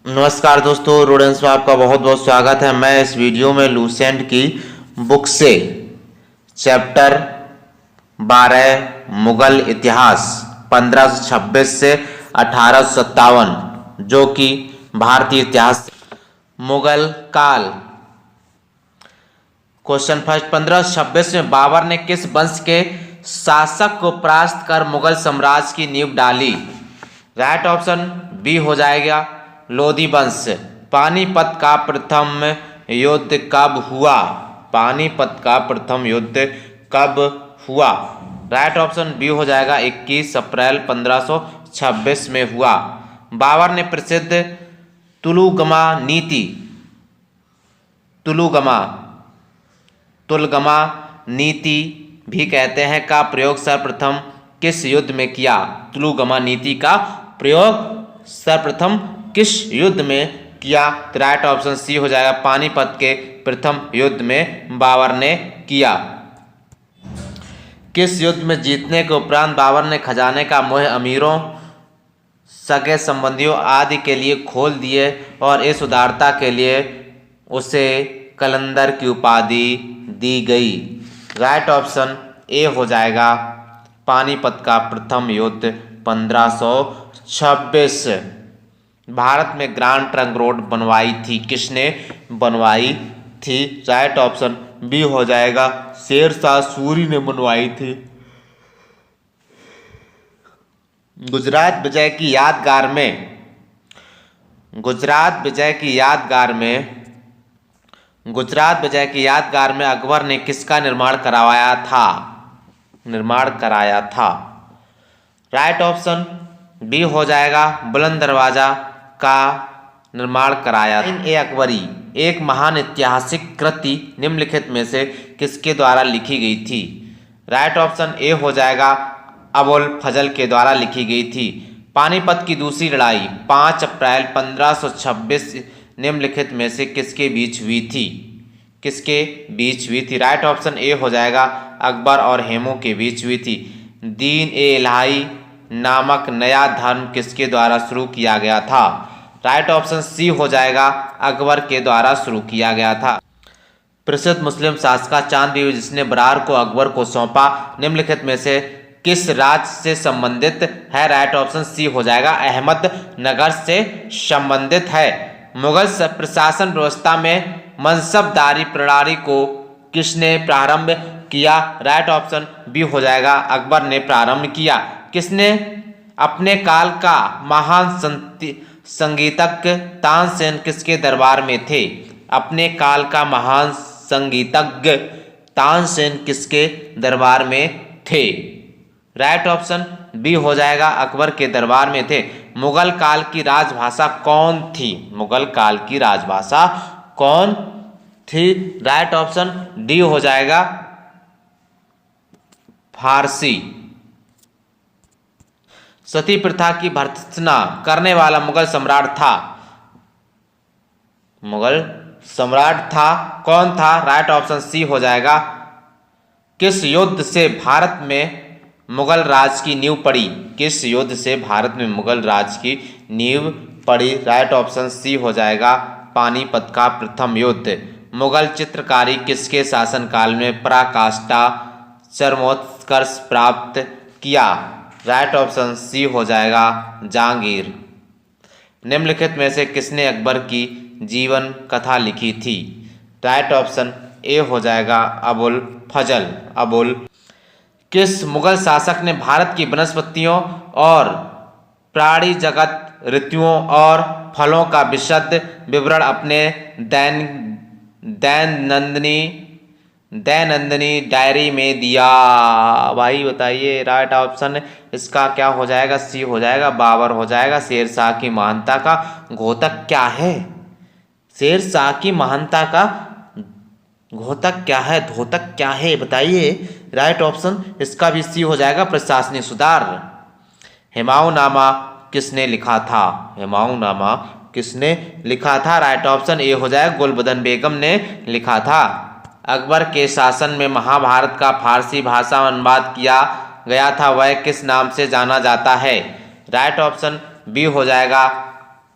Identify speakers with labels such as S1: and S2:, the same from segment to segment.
S1: नमस्कार दोस्तों, रोडेंस में आपका बहुत बहुत स्वागत है। मैं इस वीडियो में लूसेंट की बुक से चैप्टर 12 मुगल इतिहास 1526 से 1857 जो कि भारतीय इतिहास मुगल काल। क्वेश्चन फर्स्ट, 1526 में बाबर ने किस वंश के शासक को परास्त कर मुगल साम्राज्य की नींव डाली? राइट ऑप्शन बी हो जाएगा लोधी वंश। पानीपत का प्रथम युद्ध कब हुआ? पानीपत का प्रथम युद्ध कब हुआ? राइट ऑप्शन बी हो जाएगा 21 अप्रैल 1526 में हुआ। बाबर ने प्रसिद्ध तुलगमा नीति तुलगमा नीति भी कहते हैं का प्रयोग सर्वप्रथम किस युद्ध में किया? तुलगमा नीति का प्रयोग सर्वप्रथम किस युद्ध में किया? तो राइट ऑप्शन सी हो जाएगा पानीपत के प्रथम युद्ध में बाबर ने किया। किस युद्ध में जीतने के उपरांत बाबर ने खजाने का मोह अमीरों, सगे संबंधियों आदि के लिए खोल दिए और इस उदारता के लिए उसे कलंदर की उपाधि दी गई? राइट ऑप्शन ए हो जाएगा पानीपत का प्रथम युद्ध 1526। भारत में ग्रांड ट्रंक रोड बनवाई थी, किसने बनवाई थी? राइट ऑप्शन बी हो जाएगा शेरशाह सूरी ने बनवाई थी। गुजरात विजय की यादगार में अकबर ने किसका निर्माण कराया था? राइट ऑप्शन बी हो जाएगा बुलंद दरवाजा का निर्माण कराया। ए अकबरी एक महान ऐतिहासिक कृति निम्नलिखित में से किसके द्वारा लिखी गई थी? राइट ऑप्शन ए हो जाएगा अबुल फजल के द्वारा लिखी गई थी। पानीपत की दूसरी लड़ाई 5 अप्रैल 1526 निम्नलिखित में से किसके बीच हुई थी? राइट ऑप्शन ए हो जाएगा अकबर और हेमू के बीच हुई थी। दीन ए इलाही नामक नया धर्म किसके द्वारा शुरू किया गया था? राइट ऑप्शन सी हो जाएगा अकबर के द्वारा शुरू किया गया था। प्रसिद्ध मुस्लिम शासक चांद बीबी जिसने बरार को अकबर को सौंपा निम्नलिखित में से किस राज्य से संबंधित है? राइट ऑप्शन सी हो जाएगा अहमदनगर से संबंधित है। मुगल प्रशासन व्यवस्था में मनसबदारी प्रणाली को किसने प्रारंभ किया? राइट ऑप्शन बी हो जाएगा अकबर ने प्रारंभ किया। किसने? अपने काल का महान संगीतज्ञ तानसेन किसके दरबार में थे? अपने काल का महान संगीतज्ञ तानसेन किसके दरबार में थे? राइट ऑप्शन बी हो जाएगा अकबर के दरबार में थे। मुगल काल की राजभाषा कौन थी? राइट ऑप्शन डी हो जाएगा फारसी। सती प्रथा की भर्त्सना करने वाला मुगल सम्राट था कौन था? राइट ऑप्शन सी हो जाएगा किस युद्ध से भारत में मुगल राज की नींव पड़ी? राइट ऑप्शन सी हो जाएगा पानीपत का प्रथम युद्ध। मुगल चित्रकारी किसके शासनकाल में पराकाष्ठा चरमोत्कर्ष प्राप्त किया? राइट ऑप्शन सी हो जाएगा जहांगीर। निम्नलिखित में से किसने अकबर की जीवन कथा लिखी थी? राइट ऑप्शन ए हो जाएगा अबुल फजल। किस मुगल शासक ने भारत की वनस्पतियों और प्राणी जगत, ऋतुओं और फलों का विशद विवरण अपने दैनंदिनी डायरी में दिया? भाई बताइए। राइट ऑप्शन इसका क्या हो जाएगा? सी हो जाएगा बाबर हो जाएगा। शेरशाह की महानता का घोतक क्या है? शेरशाह की महानता का घोतक क्या है, धोतक क्या है बताइए। राइट ऑप्शन इसका भी सी हो जाएगा प्रशासनिक सुधार। हुमायूंनामा किसने लिखा था? राइट ऑप्शन ए हो जाएगा गुलबदन बेगम ने लिखा था। अकबर के शासन में महाभारत का फारसी भाषा में अनुवाद किया गया था, वह किस नाम से जाना जाता है? राइट ऑप्शन बी हो जाएगा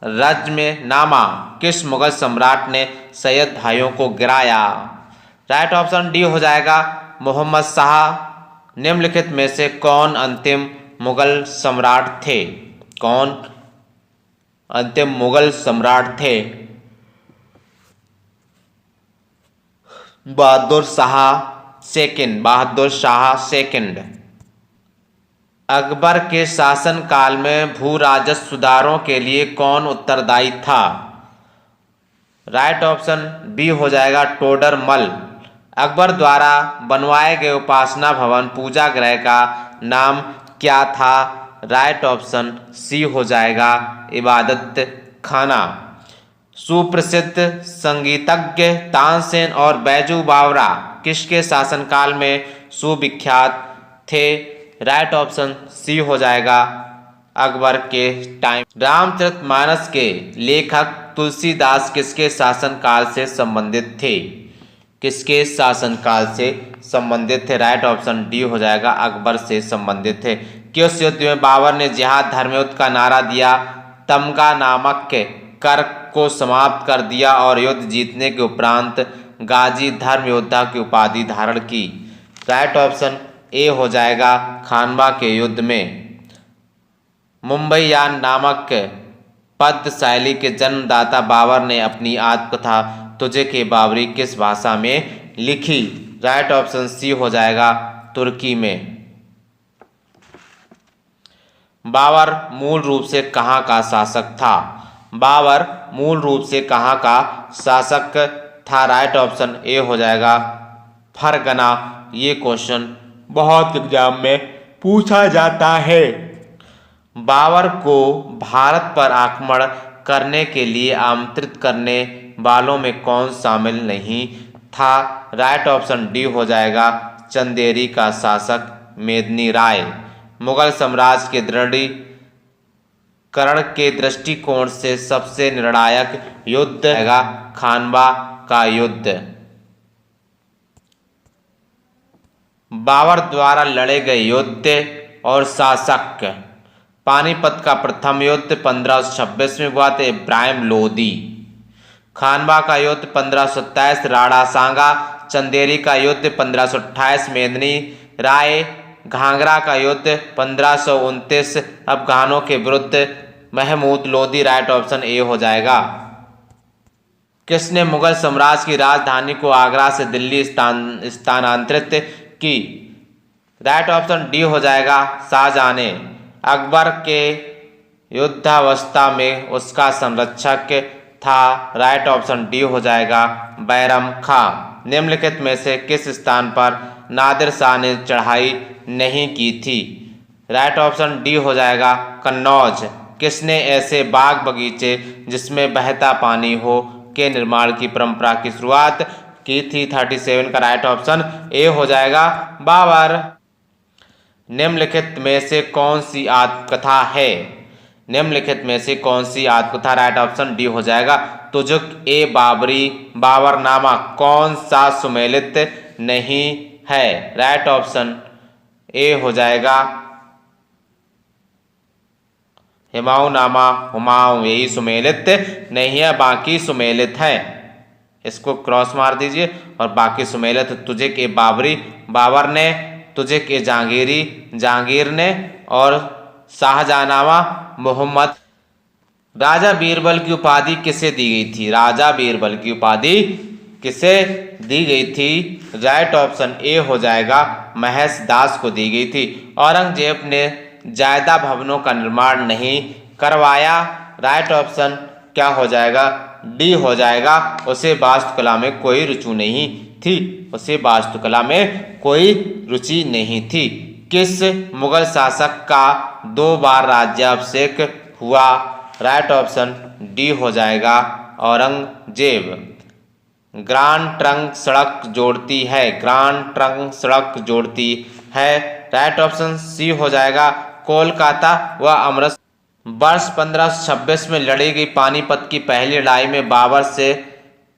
S1: रज्मनामा किस मुगल सम्राट ने सैयद भाइयों को गिराया? राइट ऑप्शन डी हो जाएगा मोहम्मद शाह। निम्नलिखित में से कौन अंतिम मुगल सम्राट थे? कौन अंतिम मुगल सम्राट थे? बहादुर शाह सेकंड। अकबर के शासनकाल में भू राजस्व सुधारों के लिए कौन उत्तरदायी था? राइट ऑप्शन बी हो जाएगा टोडरमल। अकबर द्वारा बनवाए गए उपासना भवन पूजा गृह का नाम क्या था? राइट ऑप्शन सी हो जाएगा इबादत खाना। सुप्रसिद्ध संगीतज्ञ तानसेन और बैजू बावरा किसके शासनकाल में सुविख्यात थे? राइट ऑप्शन सी हो जाएगा अकबर के टाइम। रामचरितमानस के लेखक तुलसीदास किसके शासनकाल से संबंधित थे? किसके शासनकाल से संबंधित थे? राइट ऑप्शन डी हो जाएगा अकबर से संबंधित थे। किस युद्ध में बाबर ने जिहाद धर्मयुद्ध का नारा दिया, तमगा नामक कर को समाप्त कर दिया और युद्ध जीतने के उपरांत गाजी धर्म योद्धा की उपाधि धारण की? राइट ऑप्शन ए हो जाएगा खानवा के युद्ध में। मुंबईयान नामक पद्य शैली के जन्मदाता बाबर ने अपनी आत्मकथा तुझे के बाबरी किस भाषा में लिखी? राइट ऑप्शन सी हो जाएगा तुर्की में। बाबर मूल रूप से कहाँ का शासक था? बाबर मूल रूप से कहाँ का शासक था? राइट ऑप्शन ए हो जाएगा फरगना। ये क्वेश्चन बहुत एग्जाम में पूछा जाता है। बाबर को भारत पर आक्रमण करने के लिए आमंत्रित करने वालों में कौन शामिल नहीं था? राइट ऑप्शन डी हो जाएगा चंदेरी का शासक मेदिनी राय। मुगल साम्राज्य के दृढ़ीकरण के दृष्टिकोण से सबसे निर्णायक युद्ध है खानवा का युद्ध। बाबर द्वारा लड़े गए युद्ध और शासक। पानीपत का प्रथम युद्ध 1526 में हुआ था, इब्राहिम लोदी। खानवा का युद्ध 1527 राणा सांगा। चंदेरी का युद्ध 1528 मेदिनी राय। घाघरा का युद्ध 1529 अफगानों के विरुद्ध Mahmud Lodi. Right option A हो जाएगा। किसने मुगल साम्राज्य की राजधानी को आगरा से दिल्ली स्थानांतरित की? राइट ऑप्शन डी हो जाएगा शाहजहां ने। अकबर के युद्धावस्था में उसका संरक्षक था। राइट ऑप्शन डी हो जाएगा बैरम खां। निम्नलिखित में से किस स्थान पर नादिर शाह ने चढ़ाई नहीं की थी? राइट ऑप्शन डी हो जाएगा कन्नौज। किसने ऐसे बाग बगीचे जिसमें बहता पानी हो के निर्माण की परंपरा की शुरुआत की थी? 37 का राइट ऑप्शन ए हो जाएगा बाबर। निम्नलिखित में से कौन सी आत्मकथा है? निम्नलिखित में से कौन सी आत्मकथा? राइट ऑप्शन डी हो जाएगा तुजुक ए बाबरी। बाबरनामा कौन सा सुमेलित नहीं है? राइट ऑप्शन ए हो जाएगा हुमायूंनामा। हुमायूं यही सुमेलित नहीं है, बाकी सुमेलित है। इसको क्रॉस मार दीजिए और बाकी सुमेलित तुझे के बाबरी बाबर ने, तुझे के जहांगीर ने और शाहजहांनामा मोहम्मद। राजा बीरबल की उपाधि किसे दी गई थी? राजा बीरबल की उपाधि किसे दी गई थी? राइट ऑप्शन ए हो जाएगा महेश दास को दी गई थी। औरंगजेब ने जायदा भवनों का निर्माण नहीं करवाया। राइट ऑप्शन क्या हो जाएगा? डी हो जाएगा उसे वास्तुकला में कोई रुचि नहीं थी। उसे वास्तुकला में कोई रुचि नहीं थी। किस मुगल शासक का 2 बार राज्याभिषेक हुआ? राइट ऑप्शन डी हो जाएगा औरंगजेब। ग्रांड ट्रंक सड़क जोड़ती है। ग्रांड ट्रंक सड़क जोड़ती है। राइट ऑप्शन सी हो जाएगा कोलकाता व अमृतसर। वर्ष 1526 में लड़ी गई पानीपत की पहली लड़ाई में बाबर से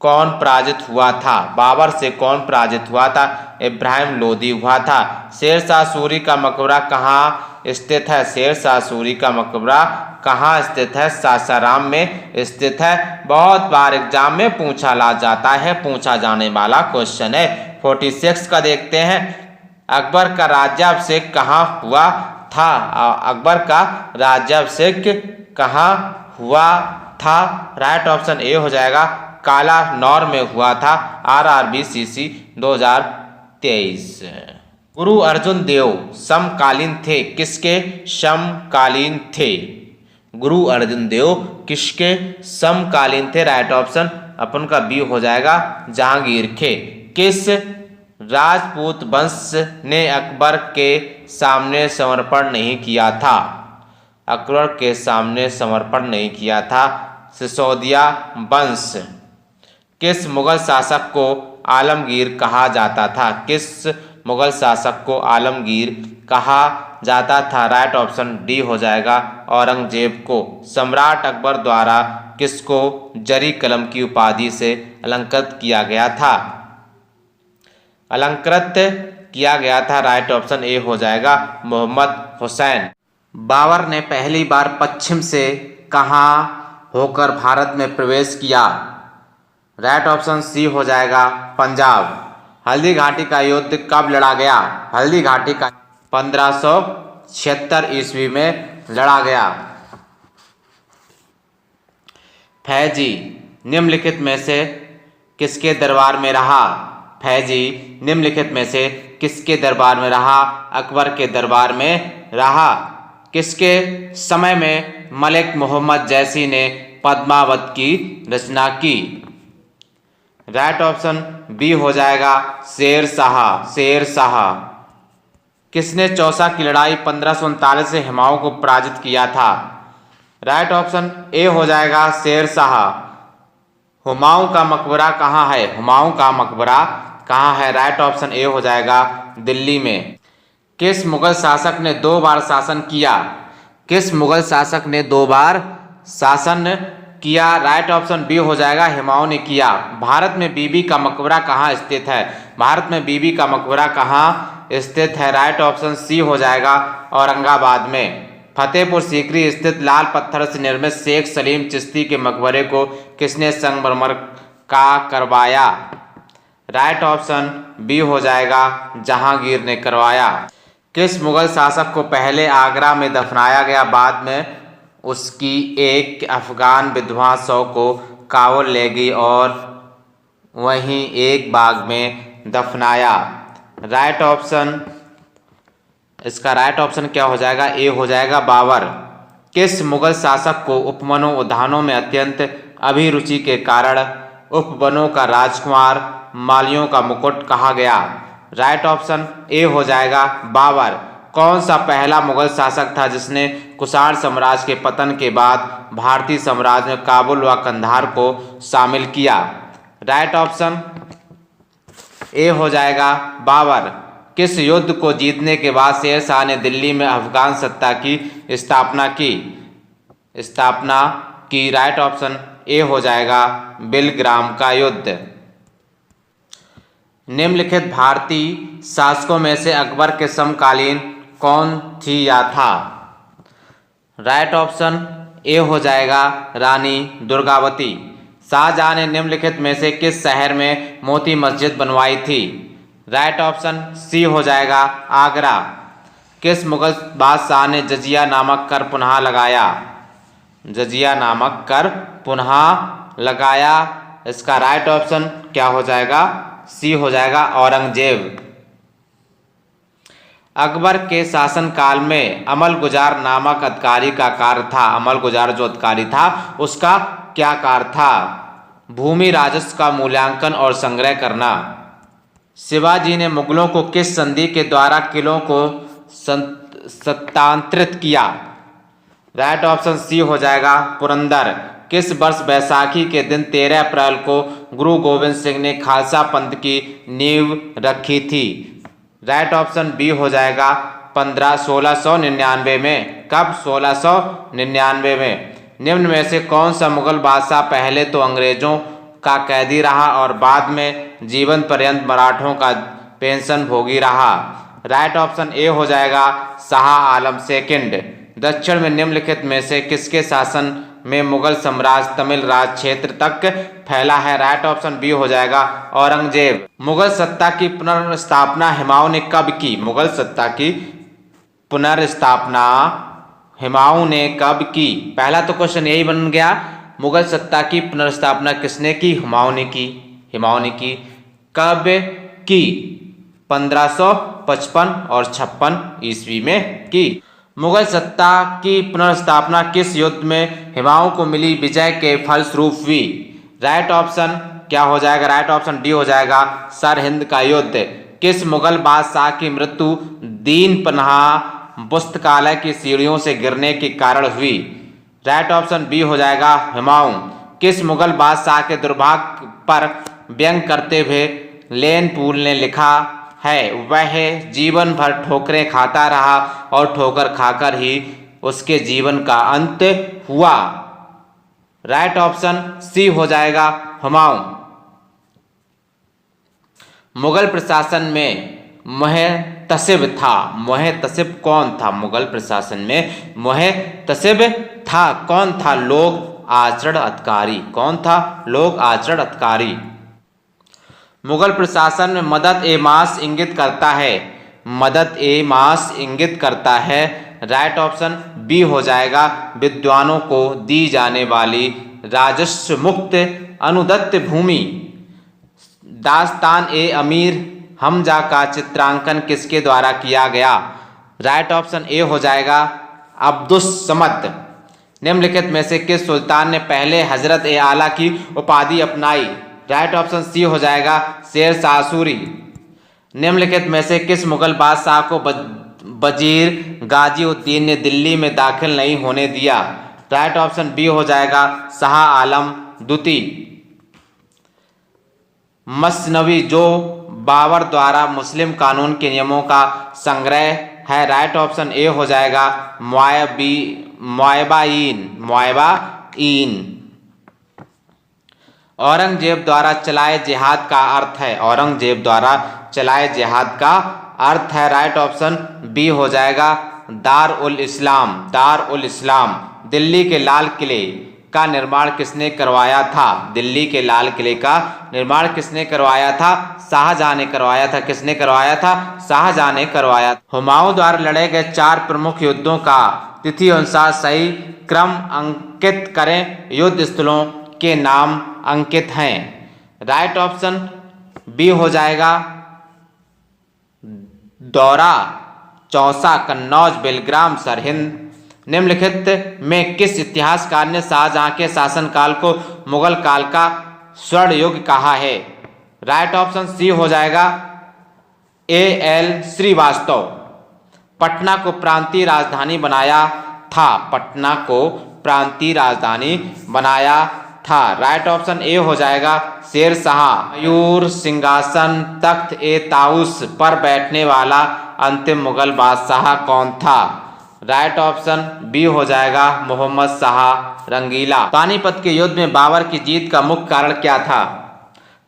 S1: कौन पराजित हुआ था? बाबर से कौन पराजित हुआ था? इब्राहिम लोदी हुआ था। शेरशाह सूरी का मकबरा कहाँ स्थित है? शेरशाह सूरी का मकबरा कहाँ स्थित है? सासाराम में स्थित है। बहुत बार एग्जाम में पूछा जाने वाला क्वेश्चन है। 46 का देखते हैं। अकबर का राज्याभिषेक कहाँ हुआ था? अकबर का राज्याभिषेक कहाँ हुआ था? राइट ऑप्शन ए हो जाएगा कालानौर में हुआ था। RRBCC 2023। गुरु अर्जुन देव समकालीन थे? किसके समकालीन थे? गुरु अर्जुन देव किसके समकालीन थे? राइट ऑप्शन अपन का बी हो जाएगा जहांगीर के। किस राजपूत वंश ने अकबर के सामने समर्पण नहीं किया था? अकबर के सामने समर्पण नहीं किया था? सिसोदिया वंश। किस मुगल शासक को आलमगीर कहा जाता था? किस मुगल शासक को आलमगीर कहा जाता था? राइट ऑप्शन डी हो जाएगा औरंगजेब को। सम्राट अकबर द्वारा किसको जरी कलम की उपाधि से अलंकृत किया गया था? अलंकृत किया गया था। राइट ऑप्शन ए हो जाएगा मोहम्मद हुसैन। बाबर ने पहली बार पश्चिम से कहाँ होकर भारत में प्रवेश किया? राइट ऑप्शन सी हो जाएगा पंजाब। हल्दी घाटी का युद्ध कब लड़ा गया? हल्दी घाटी का 1576 ईस्वी में लड़ा गया। फैजी निम्नलिखित में से किसके दरबार में रहा? फैजी निम्नलिखित में से किसके दरबार में रहा? अकबर के दरबार में रहा। किसके समय में मलिक मोहम्मद जैसी ने पद्मावत की रचना की? राइट ऑप्शन बी हो जाएगा शेर शाह। किसने चौसा की लड़ाई 1539 से हुमायूं को पराजित किया था? राइट ऑप्शन ए हो जाएगा शेर शाह। हुमायूं का मकबरा कहाँ है? हुमायूं का मकबरा कहाँ है? राइट ऑप्शन ए हो जाएगा दिल्ली में। किस मुगल शासक ने 2 बार शासन किया? किस मुगल शासक ने 2 बार शासन किया? राइट ऑप्शन बी हो जाएगा हुमायूं ने किया। भारत में बीबी का मकबरा कहाँ स्थित है? भारत में बीबी का मकबरा कहाँ स्थित है? राइट ऑप्शन सी हो जाएगा औरंगाबाद में। फतेहपुर सीकरी स्थित लाल पत्थर से निर्मित शेख सलीम चिश्ती के मकबरे को किसने संगमरमर का करवाया? राइट ऑप्शन बी हो जाएगा जहांगीर ने करवाया। किस मुगल शासक को पहले आगरा में दफनाया गया, बाद में उसकी एक अफगान विधवा शव को काबुल ले गई और वहीं एक बाग में दफनाया? राइट ऑप्शन, इसका राइट ऑप्शन क्या हो जाएगा? ए हो जाएगा बाबर। किस मुगल शासक को उपवनों उद्यानों में अत्यंत अभिरुचि के कारण उपवनों का राजकुमार मालियों का मुकुट कहा गया? राइट ऑप्शन ए हो जाएगा बाबर। कौन सा पहला मुगल शासक था जिसने कुषाण साम्राज्य के पतन के बाद भारतीय साम्राज्य में काबुल व कंधार को शामिल किया? राइट ऑप्शन ए हो जाएगा बाबर। किस युद्ध को जीतने के बाद शेरशाह ने दिल्ली में अफगान सत्ता की स्थापना की? राइट ऑप्शन ए हो जाएगा बिलग्राम का युद्ध। निम्नलिखित भारतीय शासकों में से अकबर के समकालीन कौन थी या था? राइट ऑप्शन ए हो जाएगा रानी दुर्गावती। शाहजहां ने निम्नलिखित में से किस शहर में मोती मस्जिद बनवाई थी? राइट ऑप्शन सी हो जाएगा आगरा। किस मुगल बादशाह ने जजिया नामक कर पुनः लगाया? जजिया नामक कर पुनः लगाया। इसका राइट ऑप्शन क्या हो जाएगा? सी हो जाएगा औरंगजेब। अकबर के शासनकाल में अमल गुजार नामक अधिकारी का कार्य था? अमल गुजार जो अधिकारी था उसका क्या कार्य था? भूमि राजस्व का मूल्यांकन और संग्रह करना। शिवाजी ने मुगलों को किस संधि के द्वारा किलों को सत्तांतरित किया? राइट ऑप्शन सी हो जाएगा पुरंदर। किस वर्ष बैसाखी के दिन 13 अप्रैल को गुरु गोविंद सिंह ने खालसा पंथ की नींव रखी थी? राइट ऑप्शन बी हो जाएगा 1699 में। कब? 1699 में। निम्न में से कौन सा मुगल बादशाह पहले तो अंग्रेजों का कैदी रहा और बाद में जीवन पर्यंत मराठों का पेंशन भोगी रहा? राइट ऑप्शन ए हो जाएगा शाह आलम सेकंड। दक्षिण में निम्नलिखित में से किसके शासन में मुगल साम्राज्य तमिल राज क्षेत्र तक फैला है? राइट ऑप्शन बी हो जाएगा औरंगजेब। मुगल सत्ता की पुनर्स्थापना हुमायूं ने कब की? मुगल सत्ता की पुनर्स्थापना हुमायूं ने कब की? पहला तो क्वेश्चन यही बन गया, मुगल सत्ता की पुनर्स्थापना किसने की? हुमायूं ने की। हुमायूं ने की। कब की? 1555 और 56 ईस्वी में की। मुगल सत्ता की पुनर्स्थापना किस युद्ध में हुमायूं को मिली विजय के फलस्वरूप हुई? राइट ऑप्शन क्या हो जाएगा? राइट ऑप्शन डी हो जाएगा सरहिंद का युद्ध। किस मुगल बादशाह की मृत्यु दीन पनाह पुस्तकालय की सीढ़ियों से गिरने के कारण हुई? राइट ऑप्शन बी हो जाएगा हुमायूं। किस मुगल बादशाह के दुर्भाग्य पर व्यंग करते हुए लेन पूल ने लिखा है वह जीवन भर ठोकरें खाता रहा और ठोकर खाकर ही उसके जीवन का अंत हुआ? राइट ऑप्शन सी हो जाएगा हुमायूं। मुगल प्रशासन में मुहतसिब था। मुहतसिब कौन था? मुगल प्रशासन में मुहतसिब था कौन था? लोक आचरण अधिकारी। कौन था? लोक आचरण अधिकारी। मुगल प्रशासन में मदद ए मास इंगित करता है। मदद ए मास इंगित करता है। राइट ऑप्शन बी हो जाएगा विद्वानों को दी जाने वाली राजस्व मुक्त अनुदत्त भूमि। दास्तान ए अमीर हमजा का चित्रांकन किसके द्वारा किया गया? राइट ऑप्शन ए हो जाएगा अब्दुस समद। निम्नलिखित में से किस सुल्तान ने पहले हजरत ए आला की उपाधि अपनाई? राइट ऑप्शन सी हो जाएगा शेर शाह सूरी। निम्नलिखित में से किस मुगल बादशाह को वजीर गाजीउद्दीन ने दिल्ली में दाखिल नहीं होने दिया? राइट ऑप्शन बी हो जाएगा शाह आलम द्वितीय। मसनवी जो बाबर द्वारा मुस्लिम कानून के नियमों का संग्रह है? राइट ऑप्शन ए हो जाएगा मुआयबाइन। औरंगजेब द्वारा चलाए जिहाद का अर्थ है? औरंगजेब द्वारा चलाए जिहाद का अर्थ है? राइट ऑप्शन बी हो जाएगा दार उल इस्लाम। दार उल इस्लाम। दिल्ली के लाल किले का निर्माण किसने करवाया था? दिल्ली के लाल किले का निर्माण किसने करवाया था? शाहजहां ने करवाया था। किसने करवाया था? शाहजहां ने करवाया। हुमायूं द्वारा लड़े गए 4 प्रमुख युद्धों का तिथि अनुसार सही क्रम अंकित करें। युद्ध स्थलों के नाम अंकित हैं। राइट ऑप्शन बी हो जाएगा दौरा, चौसा, कन्नौज, बेलग्राम, सरहिंद। निम्नलिखित में किस इतिहासकार ने शाहजहां के शासनकाल को मुगल काल का स्वर्ण युग कहा है? राइट ऑप्शन सी हो जाएगा A.L. श्रीवास्तव। पटना को प्रांतीय राजधानी बनाया था। पटना को प्रांतीय राजधानी बनाया था। राइट ऑप्शन ए हो जाएगा शेर शाह। मयूर सिंहासन तख्त ए ताउस पर बैठने वाला अंतिम मुगल बादशाह कौन था? राइट ऑप्शन बी हो जाएगा मोहम्मद शाह रंगीला। पानीपत के युद्ध में बाबर की जीत का मुख्य कारण क्या था?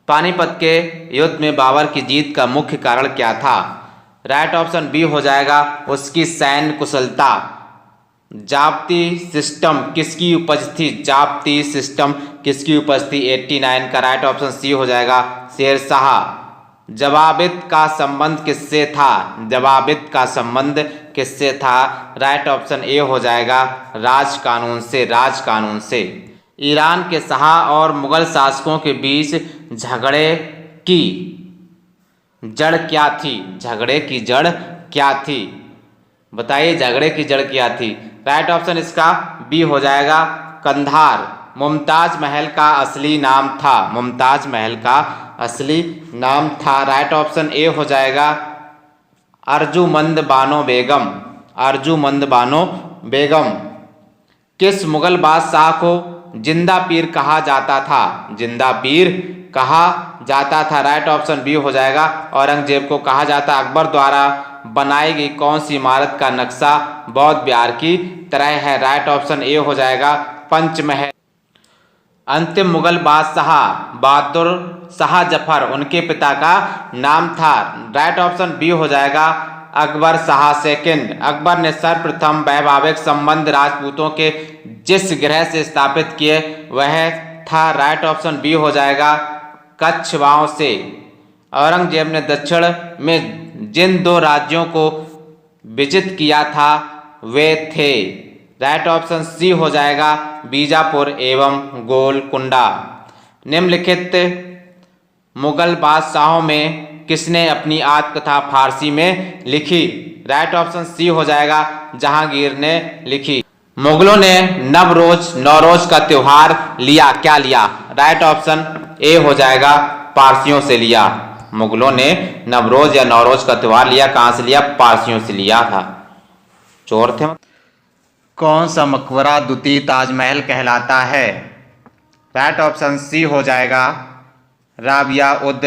S1: पानीपत के युद्ध में बाबर की जीत का मुख्य कारण क्या था? राइट ऑप्शन बी हो जाएगा उसकी सैन्य कुशलता। जाप्ती सिस्टम किसकी उपज थी? जाप्ती सिस्टम किसकी उपज थी? 89 का राइट ऑप्शन सी हो जाएगा शेर शाह। जवाबित का संबंध किससे था? जवाबित का संबंध किससे था? राइट ऑप्शन ए हो जाएगा राज कानून से। राज कानून से। ईरान के शाह और मुगल शासकों के बीच झगड़े की जड़ क्या थी? झगड़े की जड़ क्या थी? बताइए झगड़े की जड़ क्या थी? राइट ऑप्शन इसका बी हो जाएगा कंधार। मुमताज महल का असली नाम था। मुमताज महल का असली नाम था। राइट ऑप्शन ए हो जाएगा अर्जुमंद बानो बेगम। अर्जुमंद बानो बेगम। किस मुगल बादशाह को जिंदा पीर कहा जाता था? जिंदा पीर कहा जाता था। राइट ऑप्शन बी हो जाएगा औरंगजेब को कहा जाता। अकबर द्वारा बनाई गई कौन सी इमारत का नक्शा बौद्ध विहार की तरह है? राइट ऑप्शन ए हो जाएगा पंचमहल। अंतिम मुगल बादशाह बहादुर शाह जफर उनके पिता का नाम था। राइट ऑप्शन बी हो जाएगा अकबर शाह सेकंड। अकबर ने सर्वप्रथम वैवाहिक संबंध राजपूतों के जिस ग्रह से स्थापित किए वह था, राइट ऑप्शन बी हो जाएगा, कच्छवाओं से। औरंगजेब ने दक्षिण में जिन 2 राज्यों को विजित किया था वे थे, राइट ऑप्शन सी हो जाएगा, बीजापुर एवं गोलकुंडा। निम्नलिखित मुगल बादशाहों में किसने अपनी आत्मकथा फारसी में लिखी, राइट ऑप्शन सी हो जाएगा, जहांगीर ने लिखी। मुगलों ने नवरोज का त्योहार लिया, क्या लिया, राइट ऑप्शन ए हो जाएगा, पारसियों से लिया। मुगलों ने नवरोज या नौरोज का त्योहार लिया, कहां से लिया, पारसियों से लिया था, चोर थे। कौन सा मकबरा द्वितीय ताजमहल कहलाता है, राइट ऑप्शन सी हो जाएगा, राबिया उद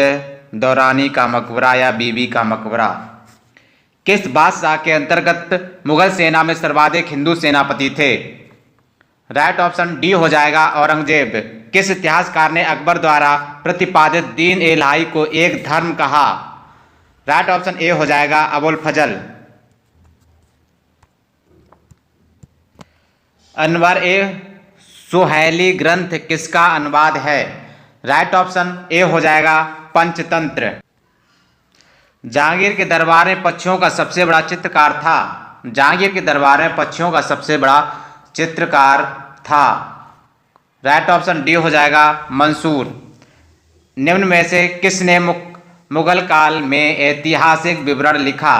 S1: दौरानी का मकबरा या बीबी का मकबरा। किस बादशाह के अंतर्गत मुगल सेना में सर्वाधिक हिंदू सेनापति थे, राइट ऑप्शन डी हो जाएगा, औरंगजेब। किस इतिहासकार ने अकबर द्वारा प्रतिपादित दीन ए इलाही को एक धर्म कहा, राइट ऑप्शन ए हो जाएगा, अबुल फजल। अनवर ए सुहैली ग्रंथ किसका अनुवाद है, राइट ऑप्शन ए हो जाएगा, पंचतंत्र। जहांगीर के दरबार में पक्षियों का सबसे बड़ा चित्रकार था, जहांगीर के दरबार में पक्षियों का सबसे बड़ा चित्रकार था, राइट ऑप्शन डी हो जाएगा, मंसूर। निम्न में से किसने मुगल काल में ऐतिहासिक विवरण लिखा,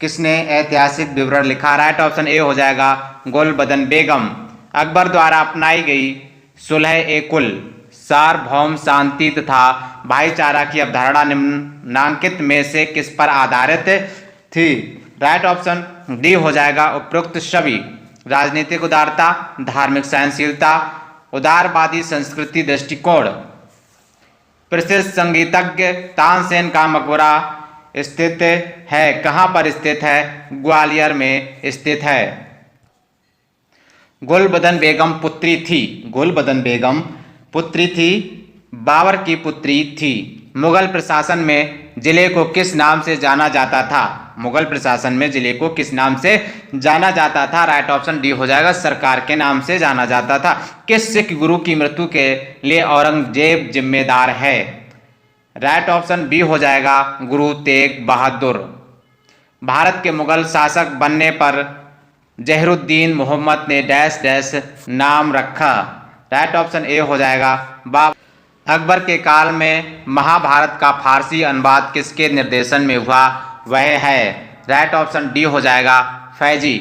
S1: किसने ऐतिहासिक विवरण लिखा, राइट ऑप्शन ए हो जाएगा, गुलबदन बेगम। अकबर द्वारा अपनाई गई सुलह ए कुल, सार्वभौम शांति तथा भाईचारा की अवधारणा निम्नांकित में से किस पर आधारित थी, राइट ऑप्शन डी हो जाएगा, उपरोक्त सभी। राजनीतिक उदारता, धार्मिक सहनशीलता, उदारवादी संस्कृति दृष्टिकोण। प्रसिद्ध संगीतज्ञ तानसेन का मकबरा स्थित है, कहाँ पर स्थित है, ग्वालियर में स्थित है। गुलबदन बेगम पुत्री थी, गुलबदन बेगम पुत्री थी, बाबर की पुत्री थी। मुगल प्रशासन में जिले को किस नाम से जाना जाता था, मुगल प्रशासन में जिले को किस नाम से जाना जाता था, राइट ऑप्शन डी हो जाएगा, सरकार के नाम से जाना जाता था। किस सिख गुरु की मृत्यु के लिए औरंगजेब जिम्मेदार है, राइट ऑप्शन बी हो जाएगा, गुरु तेग बहादुर। भारत के मुगल शासक बनने पर जहरुद्दीन मोहम्मद ने डैश डैश नाम रखा, राइट ऑप्शन ए हो जाएगा, बाबर। अकबर के काल में महाभारत का फारसी अनुवाद किसके निर्देशन में हुआ, वह है, राइट ऑप्शन डी हो जाएगा, फैजी।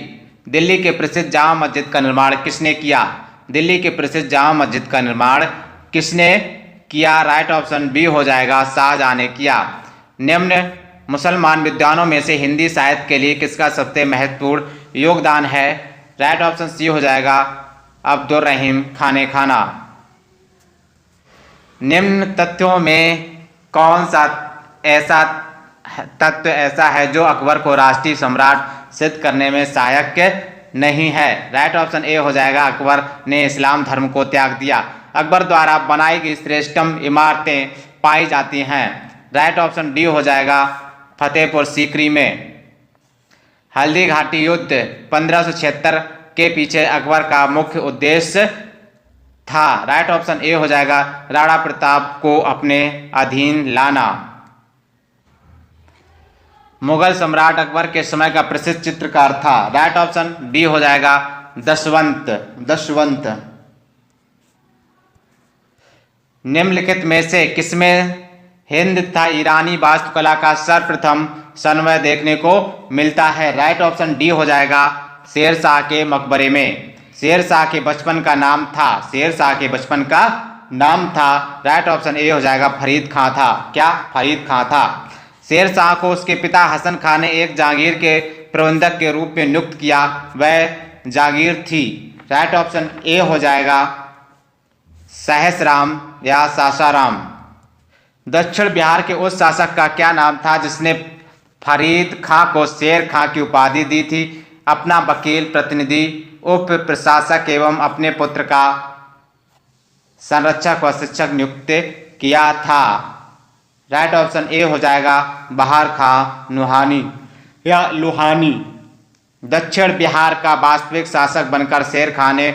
S1: दिल्ली के प्रसिद्ध जामा मस्जिद का निर्माण किसने किया, दिल्ली के प्रसिद्ध जामा मस्जिद का निर्माण किसने किया, राइट ऑप्शन बी हो जाएगा, शाहजहां ने किया। निम्न मुसलमान विद्वानों में से हिंदी साहित्य के लिए किसका सबसे महत्वपूर्ण योगदान है, राइट ऑप्शन सी हो जाएगा, अब्दुल रहीम खाने खाना। निम्न तथ्यों में कौन सा ऐसा तत्व ऐसा है जो अकबर को राष्ट्रीय सम्राट सिद्ध करने में सहायक नहीं है, राइट ऑप्शन ए हो जाएगा, अकबर ने इस्लाम धर्म को त्याग दिया। अकबर द्वारा बनाई गई श्रेष्ठतम इमारतें पाई जाती हैं, राइट ऑप्शन डी हो जाएगा, फतेहपुर सीकरी में। हल्दी घाटी युद्ध 1576 के पीछे अकबर का मुख्य उद्देश्य था, राइट ऑप्शन ए हो जाएगा, राणा प्रताप को अपने अधीन लाना। मुगल सम्राट अकबर के समय का प्रसिद्ध चित्रकार था, राइट ऑप्शन डी हो जाएगा, दशवंत। निम्नलिखित में से किसमें हिंद तथा ईरानी वास्तुकला का सर्वप्रथम समन्वय देखने को मिलता है, राइट ऑप्शन डी हो जाएगा, शेरशाह के मकबरे में। शेरशाह के बचपन का नाम था, शेरशाह के बचपन का नाम था, राइट ऑप्शन ए हो जाएगा, फरीद खां था, क्या, फरीद खां था। शेरशाह को उसके पिता हसन खान ने एक जागीर के प्रबंधक के रूप में नियुक्त किया, वह जागीर थी, राइट ऑप्शन ए हो जाएगा, सहसराम या सासाराम। दक्षिण बिहार के उस शासक का क्या नाम था जिसने फरीद खां को शेर खां की उपाधि दी थी, अपना वकील, प्रतिनिधि, उप प्रशासक एवं अपने पुत्र का संरक्षक व शिक्षक नियुक्त किया था, राइट ऑप्शन ए हो जाएगा, बहार खां नुहानी।
S2: या लोहानी। दक्षिण बिहार का वास्तविक शासक बनकर शेर खान ने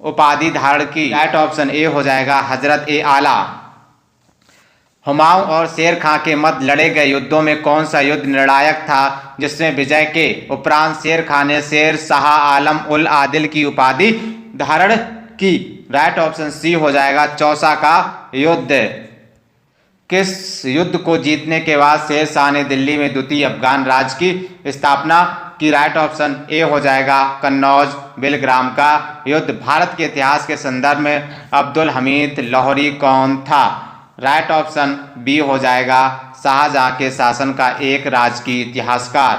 S2: उपाधि धारण की। राइट ऑप्शन ए हो जाएगा हजरत ए आला। हुमायूं और शेर खां के मध्य लड़े गए युद्धों में कौन सा युद्ध निर्णायक था, जिसमें विजय के उपरांत शेर खां ने शेर शाह आलम उल आदिल की उपाधि धारण की? राइट ऑप्शन सी हो जाएगा चौसा का युद्ध। किस युद्ध को जीतने के बाद शेर शाह ने दिल्ली में द्वितीय अफगान राज्य की स्थापना की? राइट ऑप्शन ए हो जाएगा कन्नौज बिलग्राम का युद्ध। भारत के इतिहास के संदर्भ में अब्दुल हमीद लाहौरी कौन था? राइट ऑप्शन बी हो जाएगा शाहजहां के शासन का एक राजकीय इतिहासकार।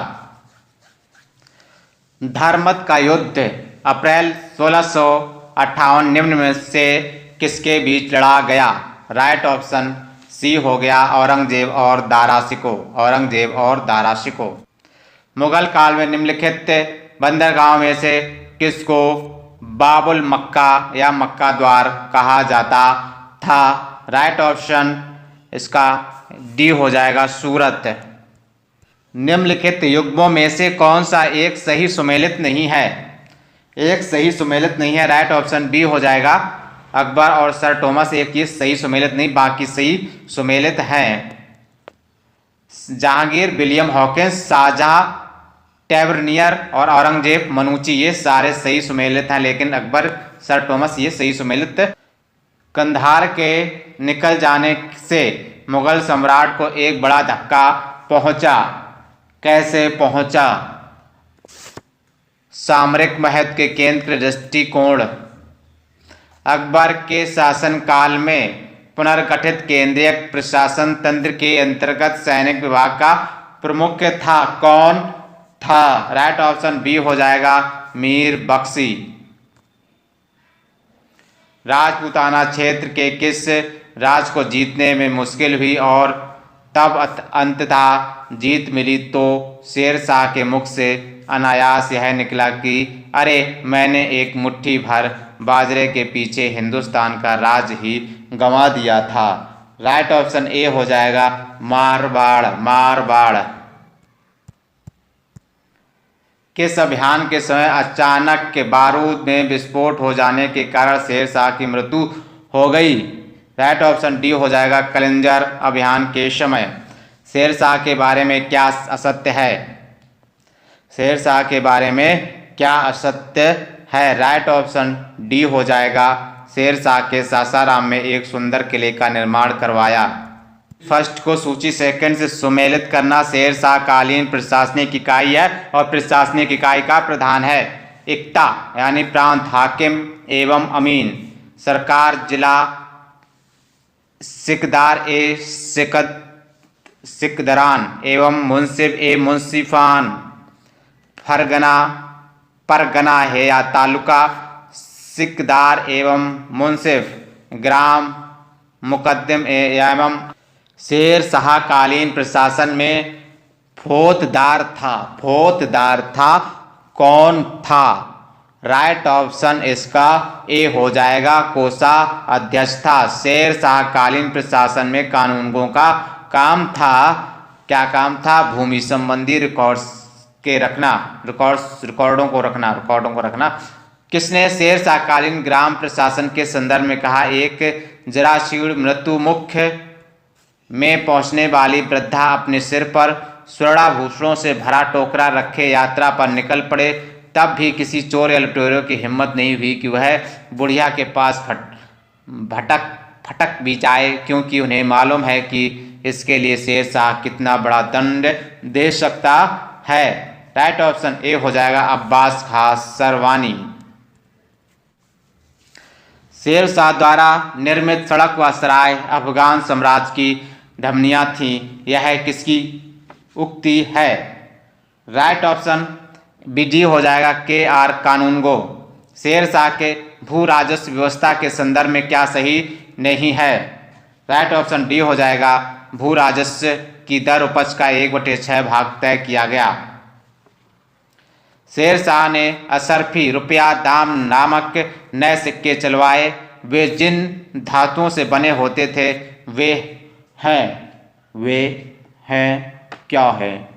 S2: धर्मत का युद्ध अप्रैल 1658 निम्न में से किसके बीच लड़ा गया? राइट ऑप्शन सी हो गया औरंगजेब और दारा शिकोह। औरंगजेब और दारा शिकोह। मुगल काल में निम्नलिखित बंदरगाहों में से किसको बाबुल मक्का या मक्का द्वार कहा जाता था? राइट ऑप्शन इसका डी हो जाएगा सूरत। निम्नलिखित युग्मों में से कौन सा एक सही सुमेलित नहीं है? एक सही सुमेलित नहीं है। राइट ऑप्शन बी हो जाएगा अकबर और सर टॉमस। एक चीज सही सुमेलित नहीं, बाकी सही सुमेलित हैं। Jahangir William Hawkins, Shahjahan Tavernier और औरंगजेब मनूची, ये सारे सही सुमेलित हैं, लेकिन अकबर सर टॉमस ये सही सुमेलित। कंधार के निकल जाने से मुगल सम्राट को एक बड़ा धक्का पहुंचा। कैसे पहुंचा? सामरिक महत्व के केंद्र दृष्टिकोण। अकबर के शासनकाल में पुनर्गठित केंद्रीय प्रशासन तंत्र के अंतर्गत सैनिक विभाग का प्रमुख था। कौन था? राइट ऑप्शन बी हो जाएगा मीर बख्शी। राजपूताना क्षेत्र के किस राज को जीतने में मुश्किल हुई और तब अंततः जीत मिली? तो शेर शाह के मुख से अनायास यह निकला कि अरे मैंने एक मुट्ठी भर बाजरे के पीछे हिंदुस्तान का राज ही गंवा दिया था। राइट ऑप्शन ए हो जाएगा मारवाड़। मारवाड़। किस अभियान के समय अचानक के बारूद में विस्फोट हो जाने के कारण शेर शाह की मृत्यु हो गई? राइट ऑप्शन डी हो जाएगा कलिंजर अभियान के समय। शेर शाह के बारे में क्या असत्य है? शेर शाह के बारे में क्या असत्य है? राइट ऑप्शन डी हो जाएगा शेर शाह के सासाराम में एक सुंदर किले का निर्माण करवाया। फर्स्ट को सूची सेकंड से सुमेलित करना। शेर शाह कालीन प्रशासनिक इकाई है और प्रशासनिक इकाई का प्रधान है। इक्ता यानी प्रांत, हाकिम एवं अमीन, सरकार, जिला, सिकदार ए सिकदरान एवं मुंसिफ ए मुंसिफान, फरगना परगना है या तालुका, सिकदार एवं मुंसिफ, ग्राम, मुकद्दम एवं। शेर शाह कालीन प्रशासन में फौजदार था। फौजदार था। कौन था? राइट ऑप्शन इसका ए हो जाएगा कोषा अध्यक्ष था। शेर शाह कालीन प्रशासन में कानूनगों का काम था। क्या काम था? भूमि संबंधी रिकॉर्ड्स के रखना, रिकॉर्डों को रखना। किसने शेर शाह कालीन ग्राम प्रशासन के संदर्भ में कहा? एक जरासीन मृत्यु मुख्य में पहुंचने वाली वृद्धा अपने सिर पर स्वर्णाभूषणों से भरा टोकरा रखे यात्रा पर निकल पड़े, तब भी किसी चोर या लुटेरों की हिम्मत नहीं हुई कि वह बुढ़िया के पास फटक भी जाए, क्योंकि उन्हें मालूम है कि इसके लिए शेर शाह कितना बड़ा दंड दे सकता है। राइट ऑप्शन ए हो जाएगा अब्बास खां सरवानी। शेर शाह द्वारा निर्मित सड़क व सराय अफगान साम्राज्य की धमनियां थी। यह किसकी उक्ति है? राइट ऑप्शन बी हो जाएगा के आर कानूनगो। शेर शाह के भू राजस्व व्यवस्था के संदर्भ में क्या सही नहीं है? राइट ऑप्शन डी हो जाएगा भू राजस्व की दर उपज का 1/6 भाग तय किया गया। शेर शाह ने असरफी रुपया दाम नामक नए सिक्के चलवाए। वे जिन धातुओं से बने होते थे वे हैं क्या है?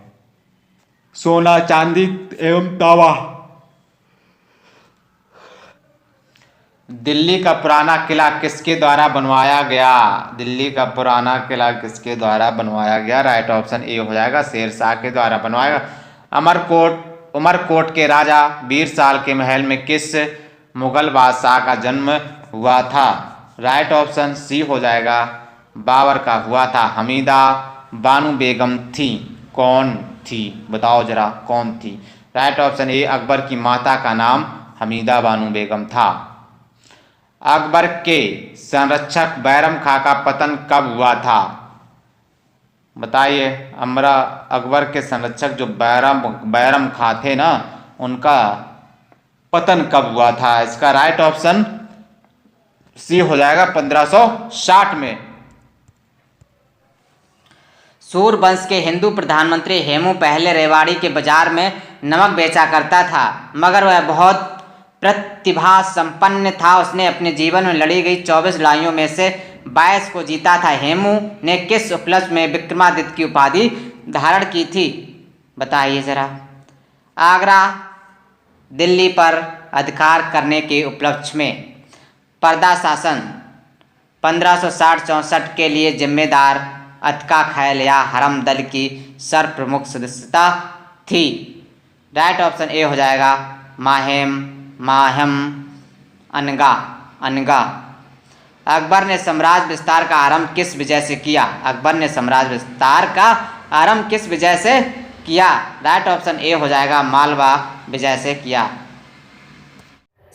S2: सोना, चांदी एवं तांबा। दिल्ली का पुराना किला किसके द्वारा बनवाया गया? दिल्ली का पुराना किला किसके द्वारा बनवाया गया? राइट ऑप्शन ए हो जाएगा, शेरशाह के द्वारा बनवाया गया। उमरकोट के राजा वीरसाल के महल में किस मुगल बादशाह का जन्म हुआ था? राइट ऑप्शन सी हो जाएगा, बाबर का हुआ था। हमीदा बानो बेगम थी, कौन थी? बताओ जरा कौन थी? राइट ऑप्शन ए, अकबर की माता का नाम हमीदा बानो बेगम था। अकबर के संरक्षक बैरम खां का पतन कब हुआ था? बताइए। अकबर के संरक्षक जो बैरम खां थे ना, उनका पतन कब हुआ था? इसका राइट ऑप्शन सी हो जाएगा 1560 में।
S3: सूर्यवंश के हिंदू प्रधानमंत्री हेमू पहले रेवाड़ी के बाजार में नमक बेचा करता था, मगर वह बहुत प्रतिभा संपन्न था। उसने अपने जीवन में लड़ी गई 24 लड़ाइयों में से 22 को जीता था। हेमू ने किस उपलक्ष्य में विक्रमादित्य की उपाधि धारण की थी? बताइए जरा। आगरा दिल्ली पर अधिकार करने के उपलक्ष्य में। पर्दा शासन 1560-64 के लिए जिम्मेदार अतका खैल या हरम दल की सर्वप्रमुख सदस्यता थी? राइट ऑप्शन ए हो जाएगा, माहम अनगा। अकबर ने साम्राज्य विस्तार का आरंभ किस विजय से किया? अकबर ने साम्राज्य विस्तार का आरंभ किस विजय से किया? राइट ऑप्शन ए हो जाएगा, मालवा विजय से किया।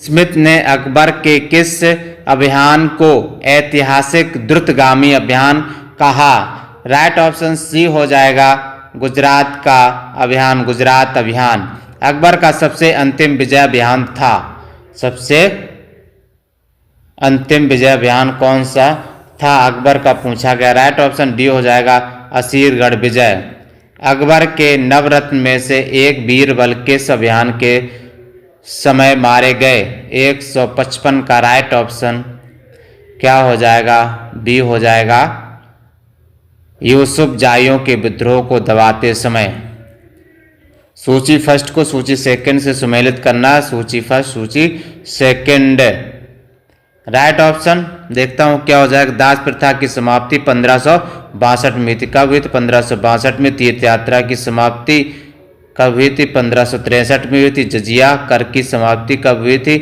S2: स्मिथ ने अकबर के किस अभियान को ऐतिहासिक द्रुतगामी अभियान कहा? राइट ऑप्शन सी हो जाएगा, गुजरात का अभियान, गुजरात अभियान। अकबर का सबसे अंतिम विजय अभियान था। सबसे अंतिम विजय अभियान कौन सा था अकबर का, पूछा गया। राइट ऑप्शन डी हो जाएगा, असीरगढ़ विजय। अकबर के नवरत्न में से एक बीरबल किस अभियान के समय मारे गए? 155 का राइट ऑप्शन क्या हो जाएगा? बी हो जाएगा, यूसुफ जाइयों के विद्रोह को दबाते समय। सूची फर्स्ट को सूची सेकंड से सुमेलित करना। सूची फर्स्ट, सूची सेकंड। राइट ऑप्शन देखता हूं क्या हो जाएगा। दास प्रथा की समाप्ति 1562 में थी। कब हुई थी? 1562 में। तीर्थ यात्रा की समाप्ति कब हुई थी? 1563 में हुई थी। जजिया कर की समाप्ति कब हुई थी?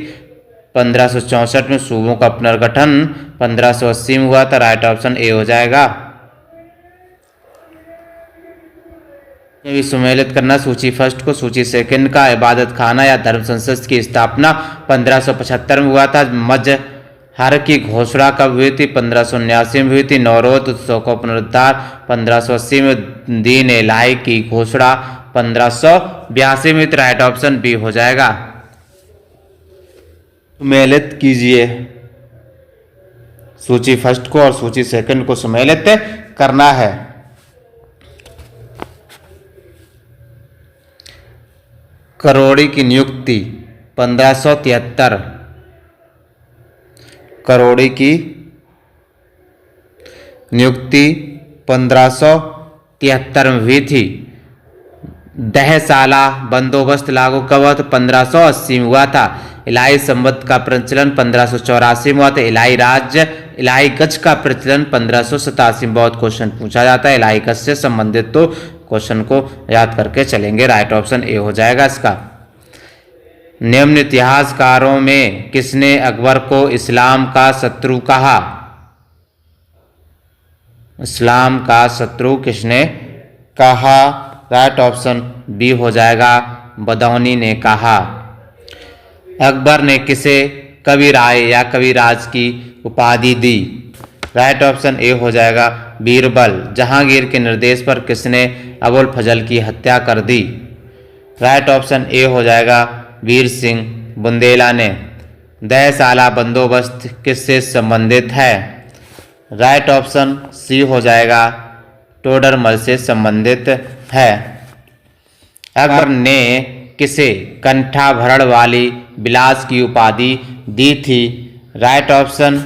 S2: 1564 में। सूबों का पुनर्गठन 1580 में हुआ था। राइट ऑप्शन ए हो जाएगा। भी सुमेलित करना। सूची फर्स्ट को सूची सेकंड का। इबादत खाना या धर्म संसद की स्थापना 1575 में हुआ था। मजहर की घोषणा कब हुई थी? 1579 में हुई थी। नौरोज उत्सव का पुनरुद्धार 1580 में। दीन इलाही की घोषणा 1582 में। राइट ऑप्शन बी हो जाएगा। सुमेलित कीजिए सूची फर्स्ट को और सूची सेकंड को सुमेलित करना है। करोड़ी की नियुक्ति 1573। करोड़ी की नियुक्ति 1573 में हुई थी। दहसाला बंदोबस्त लागू कब हुआ? तो 1580 में हुआ था। इलाही संवत का प्रचलन 1584 में हुआ था। इलाही गज का प्रचलन 1587 में। बहुत क्वेश्चन पूछा जाता है इलाही गज से संबंधित, तो क्वेश्चन को याद करके चलेंगे। राइट ऑप्शन ए हो जाएगा इसका। निम्न इतिहासकारों में किसने अकबर को इस्लाम का शत्रु कहा? इस्लाम का शत्रु किसने कहा? राइट ऑप्शन बी हो जाएगा, बदौनी ने कहा। अकबर ने किसे कविराय या कविराज की उपाधि दी? राइट ऑप्शन ए हो जाएगा, बीरबल। जहांगीर के निर्देश पर किसने अबुल फजल की हत्या कर दी? राइट ऑप्शन ए हो जाएगा, वीर सिंह बुंदेला ने। दहसाला बंदोबस्त किससे संबंधित है? राइट ऑप्शन सी हो जाएगा, टोडरमल से संबंधित है। अकबर ने किसे कंठाभरण वाली बिलास की उपाधि दी थी? राइट ऑप्शन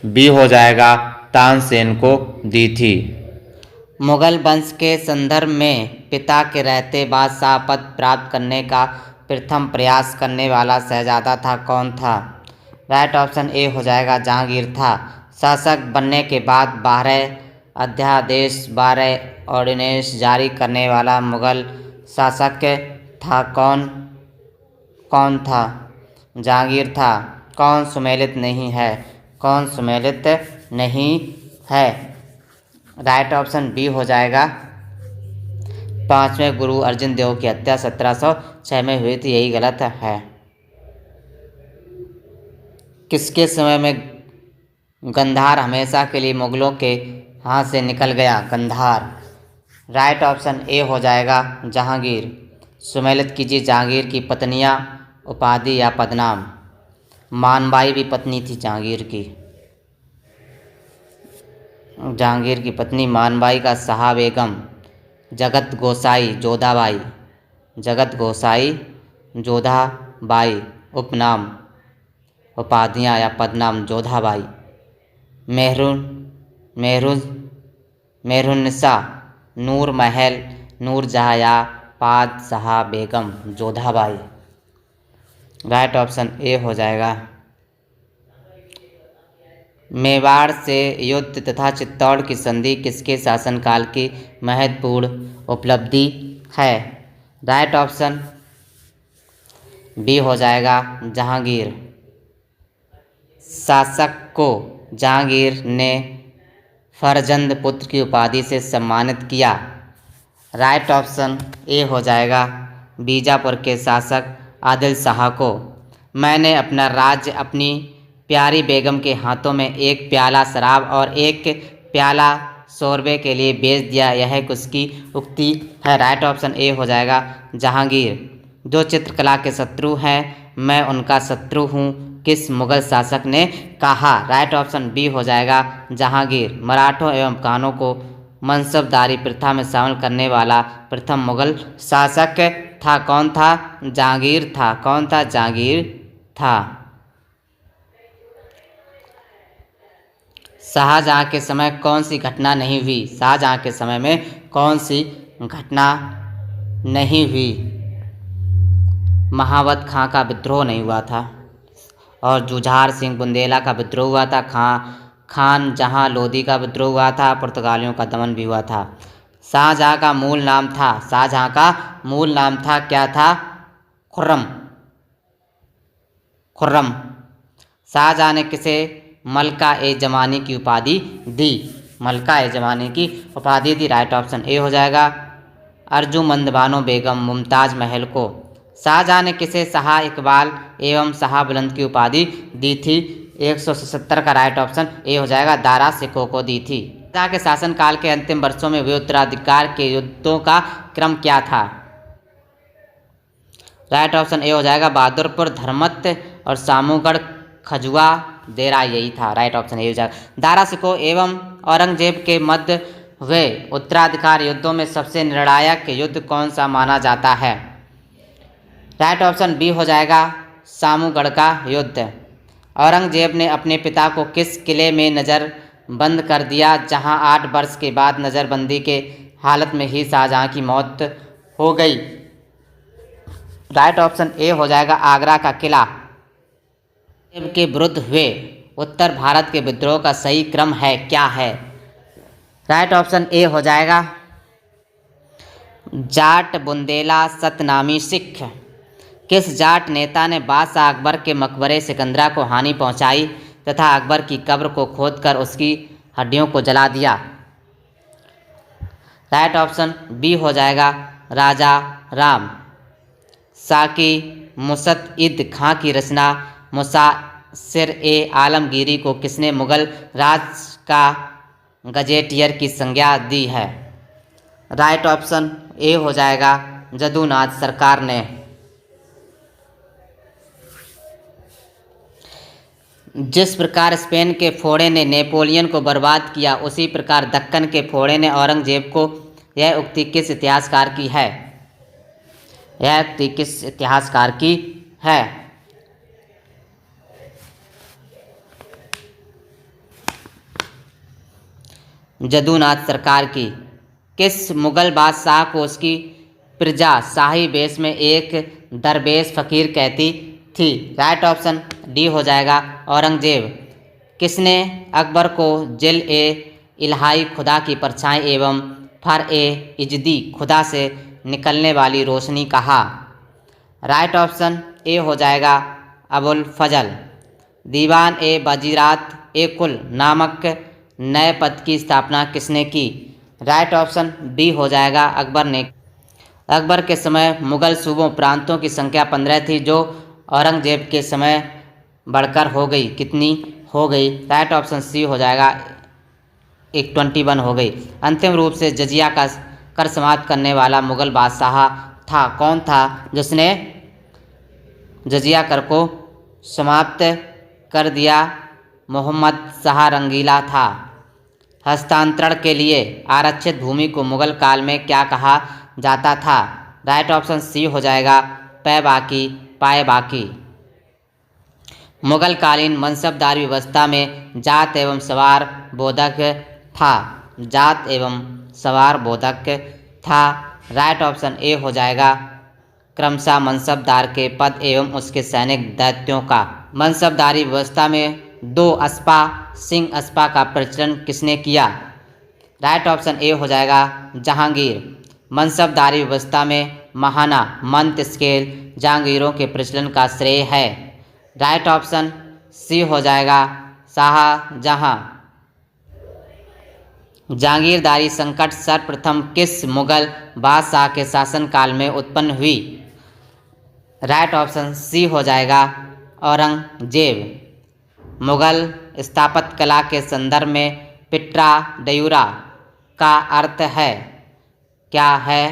S2: बी हो जाएगा, तानसेन को दी थी।
S3: मुगल वंश के संदर्भ में पिता के रहते बादशाह पद प्राप्त करने का प्रथम प्रयास करने वाला शहजादा था? कौन था? राइट ऑप्शन ए हो जाएगा जहांगीर था। शासक बनने के बाद 12 अध्यादेश 12 ऑर्डिनेंस जारी करने वाला मुगल शासक था? कौन था? जहांगीर था। कौन सुमेलित नहीं है? कौन सुमेलित नहीं है? राइट ऑप्शन बी हो जाएगा। 5वें गुरु अर्जुन देव की हत्या 1706 में हुई थी, यही गलत है। किसके समय में गंधार हमेशा के लिए मुगलों के हाथ से निकल गया? गंधार। राइट ऑप्शन ए हो जाएगा जहांगीर। सुमेलित कीजिए जहांगीर की पत्नियां, उपाधि या पदनाम। मानबाई भी पत्नी थी जहांगीर की। जहांगीर की पत्नी मानबाई का शाह बेगम, जगत गोसाई जोधाबाई। जगत गोसाई जोधाबाई। उपनाम, उपाधियाँ या पदनाम जोधाबाई। मेहरुन्निसा, नूर महल, नूरजहाँ या पादशाह बेगम जोधाबाई। राइट ऑप्शन ए हो जाएगा। मेवाड़ से युद्ध तथा चित्तौड़ की संधि किसके शासनकाल की महत्वपूर्ण उपलब्धि है? राइट ऑप्शन बी हो जाएगा जहांगीर। शासक को जहांगीर ने फरजंद पुत्र की उपाधि से सम्मानित किया। राइट ऑप्शन ए हो जाएगा बीजापुर के शासक आदिल शाह को। मैंने अपना राज्य अपनी प्यारी बेगम के हाथों में एक प्याला शराब और एक प्याला शोरबे के लिए बेच दिया, यह किसकी उक्ति है? राइट ऑप्शन ए हो जाएगा जहांगीर। जो चित्रकला के शत्रु हैं मैं उनका शत्रु हूँ, किस मुगल शासक ने कहा? राइट ऑप्शन बी हो जाएगा जहांगीर। मराठों एवं कानों को मनसबदारी प्रथा में शामिल करने वाला प्रथम मुगल शासक था? कौन था? जहांगीर था। कौन था? जहांगीर था। शाहजहां के समय कौन सी घटना नहीं हुई? शाहजहां के समय में कौन सी घटना नहीं हुई? महावत खां का विद्रोह नहीं हुआ था और जुझार सिंह बुंदेला का विद्रोह हुआ था। खान जहां लोधी का विद्रोह हुआ था। पुर्तगालियों का दमन भी हुआ था। शाहजहां का मूल नाम था, शाहजहां का मूल नाम था, क्या था? खुर्रम। खुर्रम। शाहजहां ने किसे मलका ए जमानी की उपाधि दी? मलका ए जमानी की उपाधि दी। राइट ऑप्शन ए हो जाएगा अर्जुमंद बानो बेगम मुमताज महल को। शाहजहां ने किसे शाह इकबाल एवं शाह बुलंद की उपाधि दी थी? 177 का राइट ऑप्शन ए हो जाएगा दारा सिकों को दी थी। शाहजहां के शासनकाल के अंतिम वर्षों में हुए उत्तराधिकार के युद्धों का क्रम क्या था? राइट ऑप्शन ए हो जाएगा बहादुरपुर, धर्मत और सामूगढ़, खजुआ, देरा, यही था। राइट ऑप्शन ए हो जाएगा। दारा सिकों एवं औरंगजेब के मध्य हुए उत्तराधिकार युद्धों में सबसे निर्णायक युद्ध कौन सा माना जाता है? राइट ऑप्शन बी हो जाएगा सामूगढ़ का युद्ध। औरंगजेब ने अपने पिता को किस किले में नज़रबंद कर दिया, जहां 8 वर्ष के बाद नज़रबंदी के हालत में ही शाहजहां की मौत हो गई? राइट ऑप्शन ए हो जाएगा आगरा का किला। औरंगजेब के विरुद्ध हुए उत्तर भारत के विद्रोह का सही क्रम है क्या है? राइट ऑप्शन ए हो जाएगा जाट, बुंदेला, सतनामी, सिख। किस जाट नेता ने बादशाह अकबर के मकबरे सिकंदरा को हानि पहुंचाई तथा अकबर की कब्र को खोदकर उसकी हड्डियों को जला दिया? राइट ऑप्शन बी हो जाएगा राजा राम। साकी मुसद्दिद खां की रचना मुसासिर ए आलमगीरी को किसने मुगल राज का गजेटियर की संज्ञा दी है? राइट ऑप्शन ए हो जाएगा जदुनाथ सरकार ने। जिस प्रकार स्पेन के फोड़े ने नेपोलियन को बर्बाद किया, उसी प्रकार दक्कन के फोड़े ने औरंगजेब को, यह उक्ति किस इतिहासकार की है? यह उक्ति किस इतिहासकार की है? जदुनाथ सरकार की। किस मुगल बादशाह को उसकी प्रजा शाही वेश में एक दरवेश फकीर कहती थी? राइट ऑप्शन डी हो जाएगा औरंगजेब। किसने अकबर को जिल ए इलाही खुदा की परछाई एवं फर ए इजदी खुदा से निकलने वाली रोशनी कहा? राइट ऑप्शन ए हो जाएगा अबुल फजल। दीवान ए वजीरात ए कुल नामक नए पद की स्थापना किसने की? राइट ऑप्शन बी हो जाएगा अकबर ने। अकबर के समय मुगल सूबों प्रांतों की संख्या 15 थी, जो औरंगजेब के समय बढ़कर हो गई, कितनी हो गई? राइट ऑप्शन सी हो जाएगा 21 हो गई। अंतिम रूप से जजिया का कर समाप्त करने वाला मुगल बादशाह था, कौन था जिसने जजिया कर को समाप्त कर दिया? मोहम्मद शाह रंगीला था। हस्तांतरण के लिए आरक्षित भूमि को मुगल काल में क्या कहा जाता था? राइट ऑप्शन सी हो जाएगा पै बाकी पाए बाकी। मुगल कालीन मनसबदारी व्यवस्था में जात एवं सवार बोधक था, जात एवं सवार बोधक था। राइट ऑप्शन ए हो जाएगा क्रमशः मनसबदार के पद एवं उसके सैनिक दायित्वों का। मनसबदारी व्यवस्था में 2 अस्पा सिंह अस्पा का प्रचलन किसने किया? राइट ऑप्शन ए हो जाएगा जहांगीर। मनसबदारी व्यवस्था में महाना मंत स्केल जहांगीरों के प्रचलन का श्रेय है। राइट ऑप्शन सी हो जाएगा शाहजहां। जहांगीरदारी संकट सर्वप्रथम किस मुगल बादशाह के शासनकाल में उत्पन्न हुई? राइट ऑप्शन सी हो जाएगा औरंगजेब। मुगल स्थापत्य कला के संदर्भ में पिट्रा डयूरा का अर्थ है क्या है?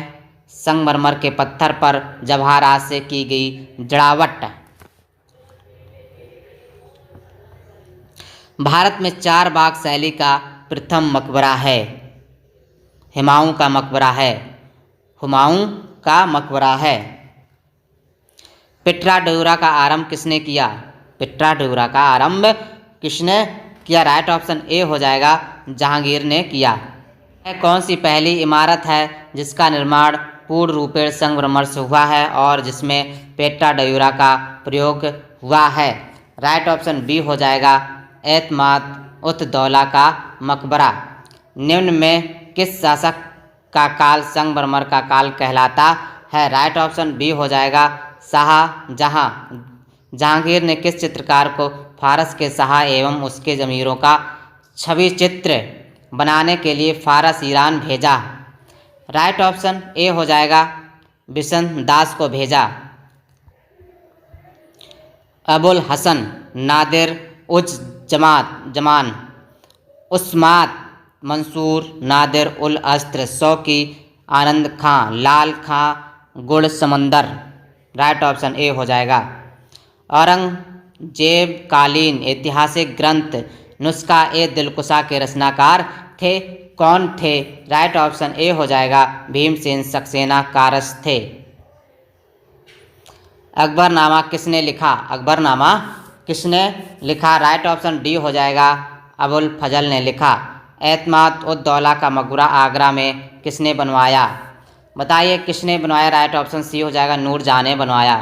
S3: संगमरमर के पत्थर पर जवाहरात से की गई जड़ावट। भारत में 4 बाग शैली का प्रथम मकबरा है। हुमायूं का मकबरा है, हुमायूं का मकबरा है। पिट्रा डयूरा का आरंभ किसने किया? पिट्रा डयूरा का आरंभ किसने किया? राइट ऑप्शन ए हो जाएगा जहांगीर ने किया। यह कौन सी पहली इमारत है जिसका निर्माण पूर्ण रूपेण संगमरमर से हुआ है और जिसमें पिट्रा डयूरा का प्रयोग हुआ है? राइट ऑप्शन बी हो जाएगा एतमाद उत दौला का मकबरा। निम्न में किस शासक का काल संगमरमर का काल कहलाता है? राइट ऑप्शन बी हो जाएगा शाहजहां। जहांगीर ने किस चित्रकार को फारस के शाह एवं उसके जमीरों का छवि चित्र बनाने के लिए फारस ईरान भेजा? राइट ऑप्शन ए हो जाएगा बिशन दास को भेजा। अबुल हसन नादिर उज जमान उस्मात मंसूर नादिर उल अस्त्र शौकी आनंद खां लाल खां गुड़ समंदर। राइट ऑप्शन ए हो जाएगा। औरंगजेब कालीन ऐतिहासिक ग्रंथ नुस्खा ए दिलकुशा के रचनाकार थे, कौन थे? राइट ऑप्शन ए हो जाएगा भीमसेन सक्सेना कारस थे। अकबरनामा किसने लिखा? अकबरनामा किसने लिखा? राइट ऑप्शन डी हो जाएगा अबुल फजल ने लिखा। एतमाद उद दौला का मकबरा आगरा में किसने बनवाया? बताइए किसने बनवाया? राइट ऑप्शन सी हो जाएगा नूरजहां ने बनवाया।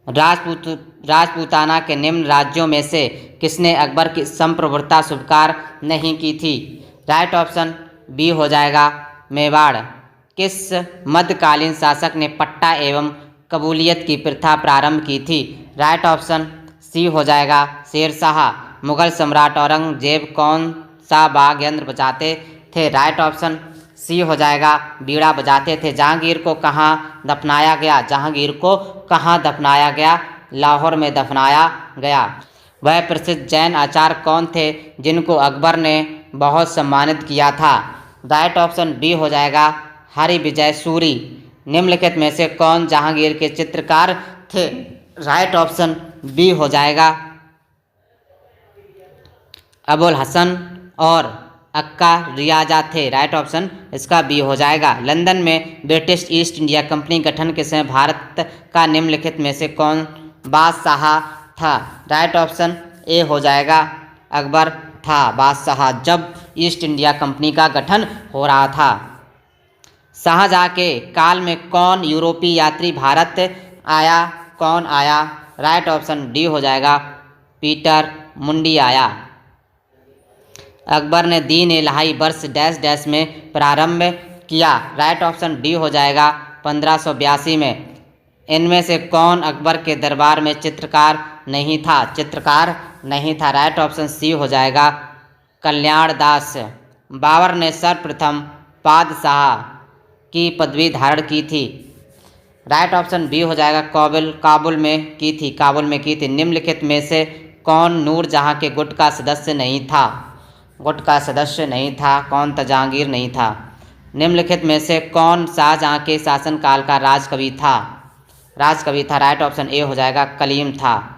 S3: राजपूताना के निम्न राज्यों में से किसने अकबर की संप्रभुता स्वीकार नहीं की थी? राइट ऑप्शन बी हो जाएगा मेवाड़। किस मध्यकालीन शासक ने पट्टा एवं कबूलियत की प्रथा प्रारंभ की थी? राइट ऑप्शन सी हो जाएगा शेरशाह। मुगल सम्राट औरंगजेब कौन सा वाद्य यंत्र बजाते थे? राइट ऑप्शन सी हो जाएगा बीड़ा बजाते थे। जहांगीर को कहाँ दफनाया गया? जहांगीर को कहाँ दफनाया गया? लाहौर में दफनाया गया। वह प्रसिद्ध जैन आचार्य कौन थे जिनको अकबर ने बहुत सम्मानित किया था? राइट ऑप्शन बी हो जाएगा हरि विजय सूरी। निम्नलिखित में से कौन जहांगीर के चित्रकार थे? राइट ऑप्शन बी हो जाएगा अबुल हसन और अक्का रियाजा थे। राइट ऑप्शन इसका बी हो जाएगा। लंदन में ब्रिटिश ईस्ट इंडिया कंपनी गठन के समय भारत का निम्नलिखित में से कौन बादशाह था? राइट ऑप्शन ए हो जाएगा अकबर था बादशाह जब ईस्ट इंडिया कंपनी का गठन हो रहा था। शाहजहाँ के काल में कौन यूरोपीय यात्री भारत आया? कौन आया? राइट ऑप्शन डी हो जाएगा, पीटर मुंडी आया। अकबर ने दीन इलाही वर्ष डैश डैश में प्रारंभ किया? राइट ऑप्शन डी हो जाएगा, 1582 में। इनमें से कौन अकबर के दरबार में चित्रकार नहीं था? चित्रकार नहीं था। राइट ऑप्शन सी हो जाएगा, कल्याण दास। बाबर ने सर्वप्रथम पादशाह की पदवी धारण की थी? राइट ऑप्शन बी हो जाएगा, काबुल में की थी। काबुल में की थी। निम्नलिखित में से कौन नूरजहाँ के गुट का सदस्य नहीं था? गुट का सदस्य नहीं था। कौन था? जहांगीर नहीं था। निम्नलिखित में से कौन शाहजहाँ के शासनकाल का राजकवि था? राजकवि था। राइट ऑप्शन ए हो जाएगा, कलीम था।